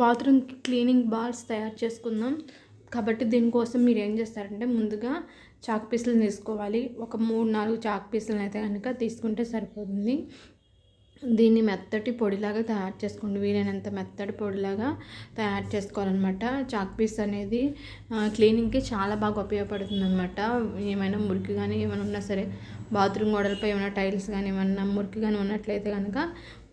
Bathroom cleaning balls తయారు చేసుకుందాం. కాబట్టి దీనికోసం మీరు ఏం చేస్తారంటే ముందుగా చాక్ పీసులు తీసుకోవాలి. ఒక 3-4 చాక్ పీసులను అయితే కనుక తీసుకుంటే సరిపోతుంది. దీన్ని మెత్తటి పొడిలాగా తయారు చేసుకోండి. వీలైనంత మెత్తటి పొడిలాగా తయారు చేసుకోవాలన్నమాట. చాక్ పీస్ అనేది క్లీనింగ్కి చాలా బాగా ఉపయోగపడుతుంది అనమాట. ఏమైనా మురికి కానీ ఏమైనా ఉన్నా సరే, బాత్రూమ్ గోడలపై ఏమైనా టైల్స్ కానీ ఏమన్నా మురికి కానీ ఉన్నట్లయితే కనుక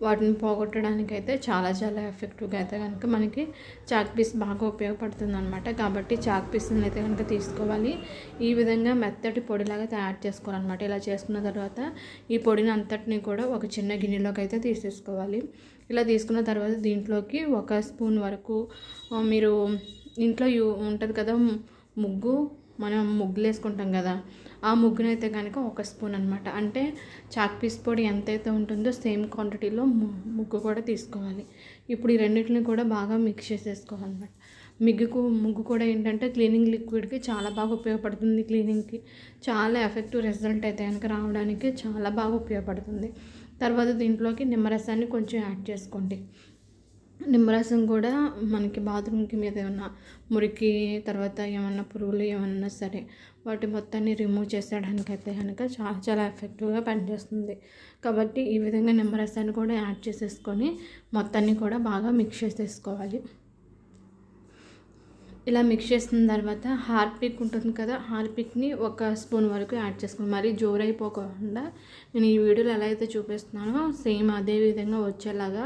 వాటిని పోగొట్టడానికి అయితే చాలా చాలా ఎఫెక్టివ్గా అయితే కనుక మనకి చాక్ పీస్ బాగా ఉపయోగపడుతుంది అనమాట. కాబట్టి చాక్ పీస్ని అయితే కనుక తీసుకోవాలి. ఈ విధంగా మెత్తటి పొడిలాగా తయారు చేసుకోవాలన్నమాట. ఇలా చేసుకున్న తర్వాత ఈ పొడిని అంతటిని కూడా ఒక చిన్న గిన్నెలోకి అయితే తీసేసుకోవాలి. ఇలా తీసుకున్న తర్వాత దీంట్లోకి 1 స్పూన్ వరకు మీరు ఇంట్లో ఉంటుంది కదా ముగ్గు, మనం ముగ్గులు వేసుకుంటాం కదా, ఆ ముగ్గునైతే కనుక 1 స్పూన్ అనమాట. అంటే చాక్ పీస్ పొడి ఎంతైతే ఉంటుందో సేమ్ క్వాంటిటీలో ముగ్గు కూడా తీసుకోవాలి. ఇప్పుడు ఈ రెండింటిని కూడా బాగా మిక్స్ చేసేసుకోవాలన్నమాట. ముగ్గు కూడా ఏంటంటే క్లీనింగ్ లిక్విడ్కి చాలా బాగా ఉపయోగపడుతుంది. క్లీనింగ్కి చాలా ఎఫెక్టివ్ రిజల్ట్ అయితే కనుక రావడానికి చాలా బాగా ఉపయోగపడుతుంది. తర్వాత దీంట్లోకి నిమ్మరసాన్ని కొంచెం యాడ్ చేసుకోండి. నిమ్మరసం కూడా మనకి బాత్రూమ్కి మీద ఏమన్నా మురికి, తర్వాత ఏమన్నా పురుగులు ఏమన్నా సరే వాటి మొత్తాన్ని రిమూవ్ చేసేయడానికి అయితే కనుక చాలా చాలా ఎఫెక్టివ్గా పనిచేస్తుంది. కాబట్టి ఈ విధంగా నిమ్మరసాన్ని కూడా యాడ్ చేసేసుకొని మొత్తాన్ని కూడా బాగా మిక్స్ చేసేసుకోవాలి. ఇలా మిక్స్ చేసిన తర్వాత హార్పిక్ ఉంటుంది కదా, హార్పిక్ని 1 స్పూన్ వరకు యాడ్ చేసుకోండి. మరీ జోరైపోకుండా నేను ఈ వీడియోలో ఎలా అయితే చూపిస్తున్నానో సేమ్ అదే విధంగా వచ్చేలాగా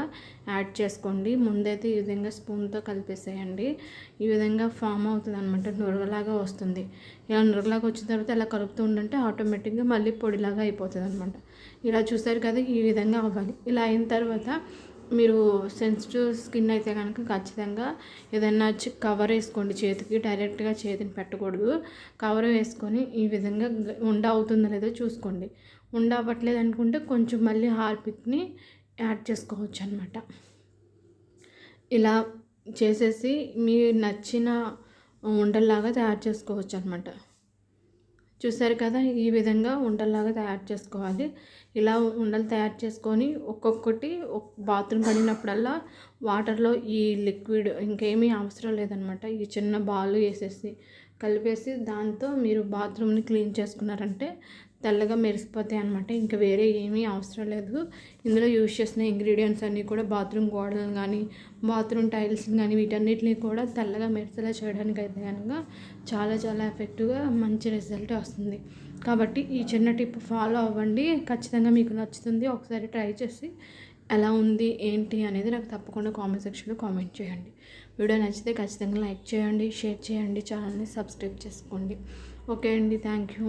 యాడ్ చేసుకోండి. ముందైతే ఈ విధంగా స్పూన్తో కలిపేసేయండి. ఈ విధంగా ఫామ్ అవుతుంది అనమాట, నురగలాగా వస్తుంది. ఇలా నురగలాగా వచ్చిన తర్వాత ఇలా కలుపుతూ ఉండంటే ఆటోమేటిక్గా మళ్ళీ పొడిలాగా అయిపోతుంది అనమాట. ఇలా చూసారు కదా, ఈ విధంగా అవ్వాలి. ఇలా అయిన తర్వాత మీరు సెన్సిటివ్ స్కిన్ అయితే కనుక ఖచ్చితంగా ఏదైనా కవర్ వేసుకోండి. చేతికి డైరెక్ట్గా చేతిని పెట్టకూడదు. కవర్ వేసుకొని ఈ విధంగా ఉండ అవుతుందో లేదో చూసుకోండి. ఉండ అవ్వట్లేదు అనుకుంటే కొంచెం మళ్ళీ హార్పిక్ని యాడ్ చేసుకోవచ్చు అనమాట. ఇలా చేసేసి మీరు నచ్చిన ఉండల్లాగా తయారు చేసుకోవచ్చు అనమాట. చూసారు కదా, ఈ విధంగా ఉండల్లాగా తయారు చేసుకోవాలి. ఇలా ఉండలు తయారు చేసుకొని ఒక్కొక్కటి బాత్రూమ్ కడిగినప్పుడల్లా వాటర్లో ఈ లిక్విడ్ ఇంకేమీ అవసరం లేదనమాట. ఈ చిన్న బాల్ వేసేసి కలిపేసి దాంతో మీరు బాత్రూమ్ని క్లీన్ చేసుకున్నారంటే తెల్లగా మెరిసిపోతాయి అనమాట. ఇంకా వేరే ఏమీ అవసరం లేదు. ఇందులో యూజ్ చేసిన ఇంగ్రీడియంట్స్ అన్నీ కూడా బాత్రూమ్ గోడలను కానీ బాత్రూమ్ టైల్స్ని కానీ వీటన్నిటిని కూడా తెల్లగా మెరిసేలా చేయడానికి అయితే కనుక చాలా చాలా ఎఫెక్టివ్గా మంచి రిజల్ట్ వస్తుంది. కాబట్టి ఈ చిన్న టిప్ ఫాలో అవ్వండి, ఖచ్చితంగా మీకు నచ్చుతుంది. ఒకసారి ట్రై చేసి ఎలా ఉంది ఏంటి అనేది నాకు తప్పకుండా కామెంట్ సెక్షన్లో కామెంట్ చేయండి. వీడియో నచ్చితే ఖచ్చితంగా లైక్ చేయండి, షేర్ చేయండి, ఛానల్ని సబ్స్క్రైబ్ చేసుకోండి. ఓకే అండి, థ్యాంక్ యూ.